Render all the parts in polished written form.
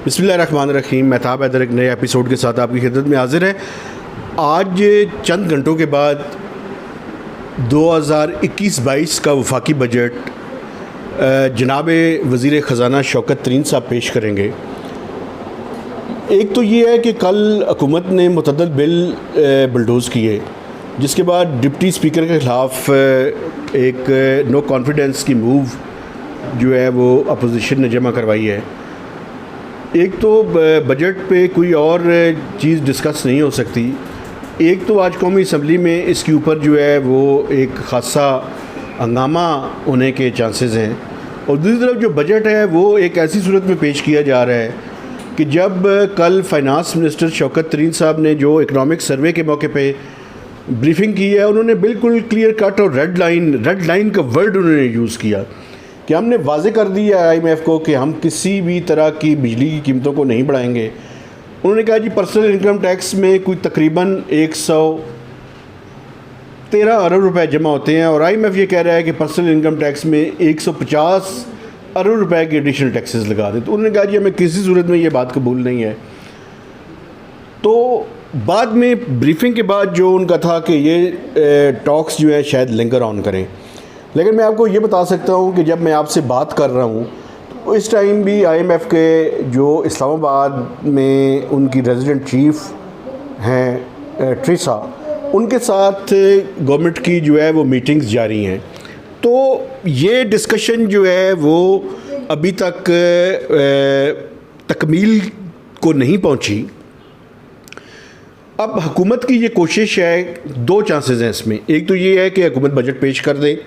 बिस्मिल्लाहिर्रहमानिर्रहीम। महताब हैदर एक नए एपिसोड के साथ आपकी खिदमत में हाजिर है। आज चंद घंटों के बाद 2021-22 का वफाकी बजट जनाब वज़ीर ख़ज़ाना शौकत तरीन साहब पेश करेंगे। एक तो ये है कि कल हुकूमत ने मुतअद्दिद बिल बुलडोज़ किए, जिसके बाद डिप्टी स्पीकर के ख़िलाफ़ एक नो कॉन्फिडेंस की मूव जो है वो अपोजिशन ने जमा करवाई है। एक तो बजट पे कोई और चीज़ डिस्कस नहीं हो सकती। एक तो आज कौमी असम्बली में इसके ऊपर जो है वो एक ख़ासा हंगामा होने के चांसेस हैं, और दूसरी तरफ जो बजट है वो एक ऐसी सूरत में पेश किया जा रहा है कि जब कल फाइनेंस मिनिस्टर शौकत तरीन साहब ने जो इकनॉमिक सर्वे के मौके पे ब्रीफिंग की है, उन्होंने बिल्कुल क्लियर कट और रेड लाइन का वर्ड उन्होंने यूज़ किया कि हमने वाज़े कर दिया IMF को कि हम किसी भी तरह की बिजली की कीमतों को नहीं बढ़ाएंगे। उन्होंने कहा जी पर्सनल इनकम टैक्स में कोई तकरीबन 113 अरब रुपए जमा होते हैं, और IMF ये कह रहा है कि पर्सनल इनकम टैक्स में 150 अरब रुपए के एडिशनल टैक्सेस लगा दें। तो उन्होंने कहा जी हमें किसी सूरत में ये बात कबूल नहीं है। तो बाद में ब्रीफिंग के बाद जो उनका था कि ये टॉक्स जो है शायद लिंगर ऑन करें, लेकिन मैं आपको ये बता सकता हूँ कि जब मैं आपसे बात कर रहा हूँ तो इस टाइम भी IMF के जो इस्लामाबाद में उनकी रेजिडेंट चीफ हैं ट्रिसा, उनके साथ गवर्नमेंट की जो है वो मीटिंग्स जारी हैं। तो ये डिस्कशन जो है वो अभी तक तकमील को नहीं पहुँची। अब हुकूमत की ये कोशिश है, दो चांसेस हैं इसमें। एक तो ये है कि हुकूमत बजट पेश कर दे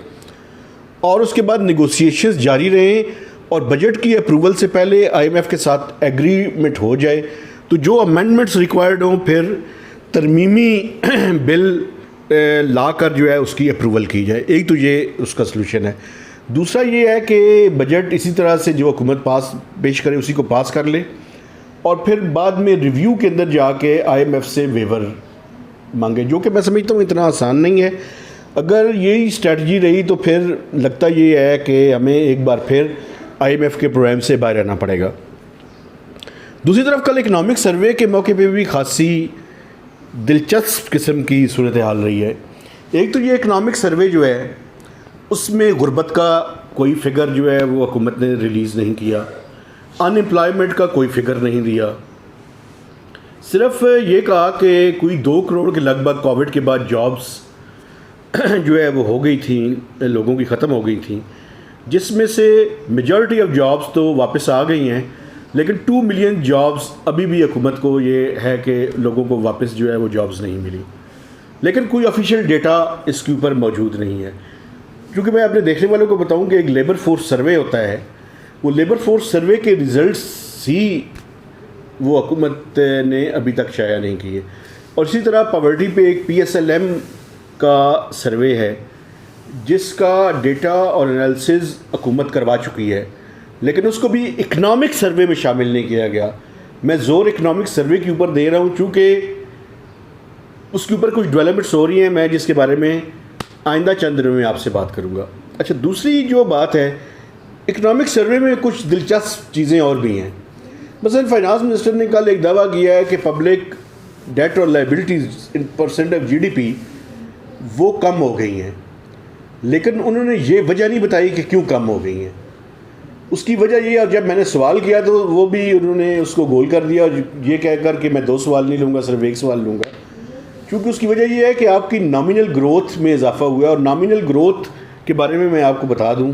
और उसके बाद नेगोशिएशंस जारी रहें, और बजट की अप्रूवल से पहले IMF के साथ एग्रीमेंट हो जाए, तो जो अमेंडमेंट्स रिक्वायर्ड हों फिर तरमीमी बिल ला कर जो है उसकी अप्रूवल की जाए। एक तो ये उसका सलूशन है। दूसरा ये है कि बजट इसी तरह से जो हुकूमत पेश करे उसी को पास कर ले, और फिर बाद में रिव्यू के अंदर जाके IMF से वेवर मांगे, जो कि मैं समझता हूँ इतना आसान नहीं है। अगर यही स्ट्रेटजी रही तो फिर लगता ये है कि हमें एक बार फिर IMF के प्रोग्राम से बाहर आना पड़ेगा। दूसरी तरफ कल इकनॉमिक सर्वे के मौके पे भी खासी दिलचस्प किस्म की सूरत हाल रही है। एक तो ये इकनॉमिक सर्वे जो है उसमें गुर्बत का कोई फिगर जो है वो हुकूमत ने रिलीज़ नहीं किया, अनएम्प्लॉयमेंट का कोई फिगर नहीं दिया, सिर्फ ये कहा कि कोई 2 करोड़ के लगभग कोविड के बाद जॉब्स जो है वो हो गई थी, लोगों की ख़त्म हो गई थी, जिसमें से मेजॉरिटी ऑफ जॉब्स तो वापस आ गई हैं, लेकिन 2 मिलियन जॉब्स अभी भी हुकूमत को ये है कि लोगों को वापस जो है वो जॉब्स नहीं मिली। लेकिन कोई ऑफिशियल डेटा इसके ऊपर मौजूद नहीं है। क्योंकि मैं अपने देखने वालों को बताऊं कि एक लेबर फोर्स सर्वे होता है, वो लेबर फोर्स सर्वे के रिज़ल्ट्स ही वो हुकूमत ने अभी तक शाया नहीं किए। और इसी तरह पॉवर्टी पे एक PSLM का सर्वे है जिसका डेटा और एनालिसिस हुकूमत करवा चुकी है, लेकिन उसको भी इकनॉमिक सर्वे में शामिल नहीं किया गया। मैं ज़ोर इकनॉमिक सर्वे के ऊपर दे रहा हूँ चूँकि उसके ऊपर कुछ डेवलपमेंट्स हो रही हैं, मैं जिसके बारे में आइंदा चंद दिनों में आपसे बात करूँगा। अच्छा, दूसरी जो बात है, इकनॉमिक सर्वे में कुछ दिलचस्प चीज़ें और भी हैं। मसलन फाइनेंस मिनिस्टर ने कल एक दावा किया है कि पब्लिक डेट और लाइबिलिटीज़ इन % ऑफ GDP वो कम हो गई हैं, लेकिन उन्होंने ये वजह नहीं बताई कि क्यों कम हो गई हैं। उसकी वजह ये, और जब मैंने सवाल किया तो वो भी उन्होंने उसको गोल कर दिया, और ये कहकर कि मैं 2 सवाल नहीं लूँगा, सिर्फ 1 सवाल लूँगा। क्योंकि उसकी वजह ये है कि आपकी नॉमिनल ग्रोथ में इजाफा हुआ है, और नॉमिनल ग्रोथ के बारे में मैं आपको बता दूँ,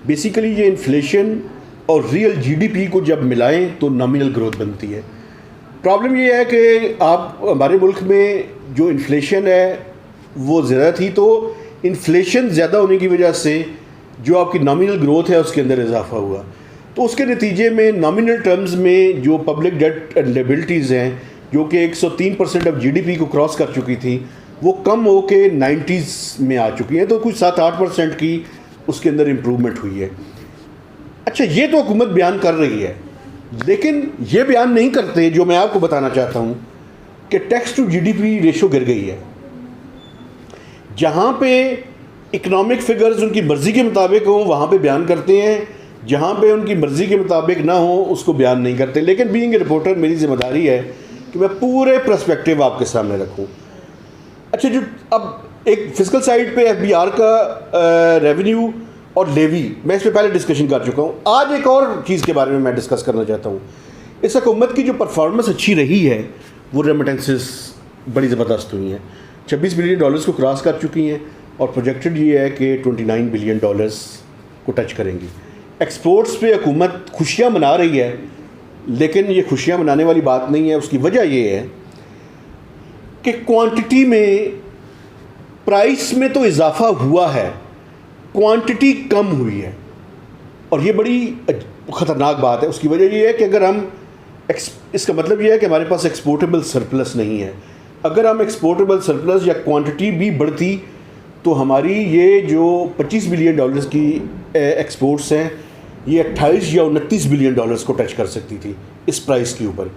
बेसिकली ये इन्फ्लेशन और रियल GDP को जब मिलाएँ तो नॉमिनल ग्रोथ बनती है। प्रॉब्लम ये है कि आप हमारे मुल्क में जो इन्फ्लेशन है वो ज़्यादा थी, तो इन्फ्लेशन ज़्यादा होने की वजह से जो आपकी नॉमिनल ग्रोथ है उसके अंदर इजाफा हुआ, तो उसके नतीजे में नॉमिनल टर्म्स में जो पब्लिक डेट एंड लायबिलिटीज़ हैं जो कि 103% ऑफ GDP को क्रॉस कर चुकी थी, वो कम हो के 90s में आ चुकी हैं। तो कुछ 7-8% की उसके अंदर इम्प्रूवमेंट हुई है। अच्छा, ये तो हुकूमत बयान कर रही है, लेकिन ये बयान नहीं करते जो मैं आपको बताना चाहता हूँ कि टैक्स टू GDP रेशो गिर गई है। जहाँ पे इकोनॉमिक फिगर्स उनकी मर्ज़ी के मुताबिक हों वहाँ पे बयान करते हैं, जहाँ पे उनकी मर्ज़ी के मुताबिक ना हो उसको बयान नहीं करते। लेकिन बीइंग ए रिपोर्टर मेरी ज़िम्मेदारी है कि मैं पूरे पर्सपेक्टिव आपके सामने रखूँ। अच्छा, जो अब एक फिजिकल साइड पे FBR का रेवेन्यू और लेवी, मैं इस पर पहले डिस्कशन कर चुका हूँ। आज एक और चीज़ के बारे में मैं डिस्कस करना चाहता हूँ। इस हुकूमत की जो परफॉर्मेंस अच्छी रही है वो रेमिटेंसेस बड़ी ज़बरदस्त हुई हैं, $26 बिलियन को क्रॉस कर चुकी हैं और प्रोजेक्टेड ये है कि $29 बिलियन को टच करेंगी। एक्सपोर्ट्स पे हुकूमत खुशियाँ मना रही है, लेकिन ये खुशियाँ मनाने वाली बात नहीं है। उसकी वजह ये है कि क्वांटिटी में, प्राइस में तो इजाफा हुआ है, क्वांटिटी कम हुई है और ये बड़ी ख़तरनाक बात है। उसकी वजह ये है कि अगर हम इसका मतलब ये है कि हमारे पास एक्सपोर्टेबल सरप्लस नहीं है। अगर हम एक्सपोर्टेबल सरप्लस या क्वांटिटी भी बढ़ती तो हमारी ये जो $25 बिलियन की एक्सपोर्ट्स हैं ये 28 या 29 बिलियन डॉलर्स को टच कर सकती थी इस प्राइस के ऊपर।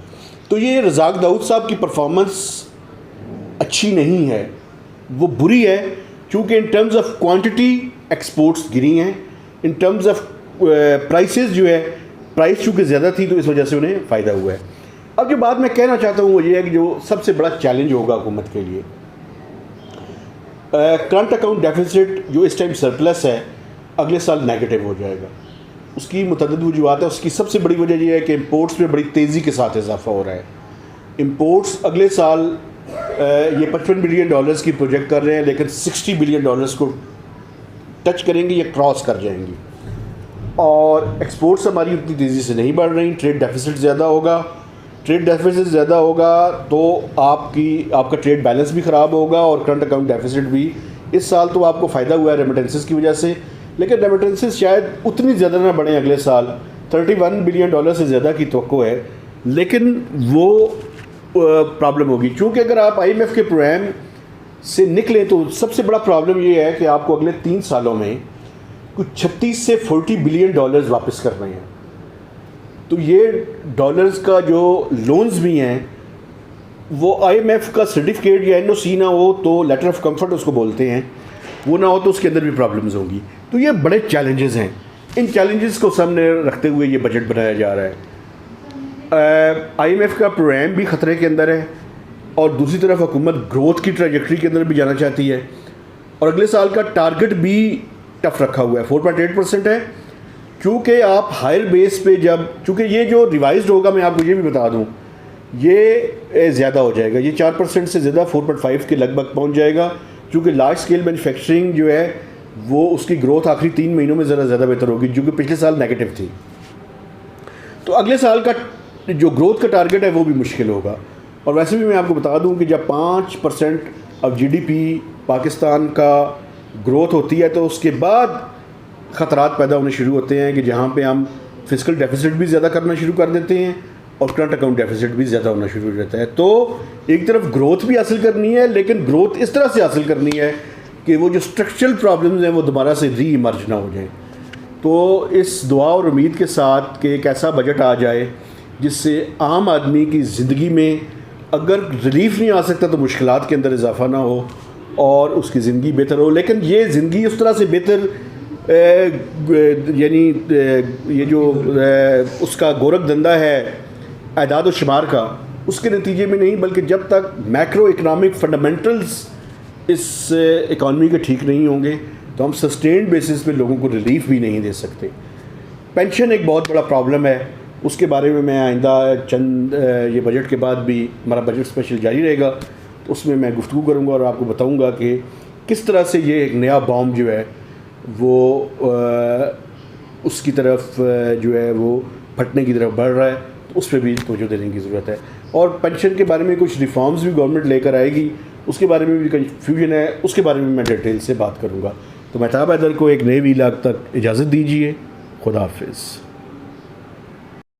तो ये रज़ाक दाऊद साहब की परफॉर्मेंस अच्छी नहीं है, वो बुरी है, क्योंकि in terms of quantity exports गिरी हैं, इन टर्म्स ऑफ प्राइसेस जो है, प्राइस चूँकि ज़्यादा थी तो इस वजह से उन्हें फ़ायदा हुआ है। अब जो बात मैं कहना चाहता हूँ वो ये है कि जो सबसे बड़ा चैलेंज होगा हुकूमत के लिए, करंट अकाउंट डेफिसिट जो इस टाइम सरप्लस है अगले साल नेगेटिव हो जाएगा। उसकी मुतअद्दिद वजूहात है। उसकी सबसे बड़ी वजह यह है कि इम्पोर्ट्स में बड़ी तेज़ी के साथ इजाफा हो रहा है। इम्पोर्ट्स अगले साल ये $55 बिलियन की प्रोजेक्ट कर रहे हैं, लेकिन $60 बिलियन को टच करेंगी या क्रॉस कर जाएंगी। और एक्सपोर्ट्स हमारी उतनी तेज़ी से नहीं बढ़ रही, ट्रेड डेफिसिट ज़्यादा होगा। ट्रेड डेफिसिट ज़्यादा होगा तो आपका ट्रेड बैलेंस भी ख़राब होगा और करंट अकाउंट डेफिसिट भी। इस साल तो आपको फ़ायदा हुआ है रेमिटेंसेस की वजह से, लेकिन रेमिटेंसेस शायद उतनी ज़्यादा ना बढ़ें अगले साल। $31 बिलियन से ज़्यादा की तवक्को है, लेकिन वो प्रॉब्लम होगी। चूँकि अगर आप IMF के प्रोग्राम से निकलें तो सबसे बड़ा प्रॉब्लम ये है कि आपको अगले 3 सालों में कुछ 36 से 40 बिलियन डॉलर्स वापस करने हैं। तो ये डॉलर्स का जो लोन्स भी हैं वो IMF का सर्टिफिकेट या NOC ना हो तो लेटर ऑफ कंफर्ट उसको बोलते हैं, वो ना हो तो उसके अंदर भी प्रॉब्लम्स होंगी। तो ये बड़े चैलेंजेस हैं। इन चैलेंजेस को सामने रखते हुए ये बजट बनाया जा रहा है। IMF का प्रोग्राम भी ख़तरे के अंदर है और दूसरी तरफ हुकूमत ग्रोथ की ट्रैजेक्टरी के अंदर भी जाना चाहती है और अगले साल का टारगेट भी टफ रखा हुआ है, 4.8% है। क्योंकि आप हायर बेस पे चूँकि ये जो रिवाइज्ड होगा, मैं आपको ये भी बता दूँ, ये ज़्यादा हो जाएगा, ये 4% से ज़्यादा 4.5 के लगभग पहुँच जाएगा। क्योंकि लार्ज स्केल मैन्युफैक्चरिंग जो है वो उसकी ग्रोथ आखिरी 3 महीनों में ज़्यादा बेहतर होगी, जो कि पिछले साल नेगेटिव थी। तो अगले साल का जो ग्रोथ का टारगेट है वो भी मुश्किल होगा। और वैसे भी मैं आपको बता दूं कि जब 5% ऑफ GDP पाकिस्तान का ग्रोथ होती है तो उसके बाद ख़तरात पैदा होने शुरू होते हैं कि जहाँ पे हम फिजिकल डेफिसिट भी ज़्यादा करना शुरू कर देते हैं और करंट अकाउंट डेफिसिट भी ज़्यादा होना शुरू हो जाता है। तो एक तरफ ग्रोथ भी हासिल करनी है, लेकिन ग्रोथ इस तरह से हासिल करनी है कि वो जो स्ट्रक्चरल प्रॉब्लम्स हैं वो दोबारा से री इमर्ज ना हो जाएँ। तो इस दुआ और उम्मीद के साथ कि एक ऐसा बजट आ जाए जिससे आम आदमी की ज़िंदगी में अगर रिलीफ नहीं आ सकता तो मुश्किलात के अंदर इजाफा ना हो और उसकी ज़िंदगी बेहतर हो। लेकिन ये ज़िंदगी उस तरह से बेहतर यानी ये जो उसका गोरख धंधा है आदाद व शुमार का, उसके नतीजे में नहीं, बल्कि जब तक मैक्रो इकनॉमिक फंडामेंटल्स इस इकॉनमी के ठीक नहीं होंगे तो हम सस्टेन्ड बेसिस पे लोगों को रिलीफ भी नहीं दे सकते। पेंशन एक बहुत बड़ा प्रॉब्लम है, उसके बारे में मैं आइंदा चंद ये बजट के बाद भी हमारा बजट स्पेशल जारी रहेगा, तो उसमें मैं गुफ्तगू करूँगा और आपको बताऊँगा कि किस तरह से ये एक नया बॉम्ब जो है वो उसकी तरफ जो है वो फटने की तरफ बढ़ रहा है, तो उस पर भी तवज्जो देने की ज़रूरत है। और पेंशन के बारे में कुछ रिफॉर्म्स भी गवर्नमेंट लेकर आएगी, उसके बारे में भी कन्फ्यूजन है, उसके बारे में मैं डिटेल से बात करूँगा। तो महताब हैदर को एक नए व्लॉग तक इजाज़त दीजिए। खुदा हाफिज़।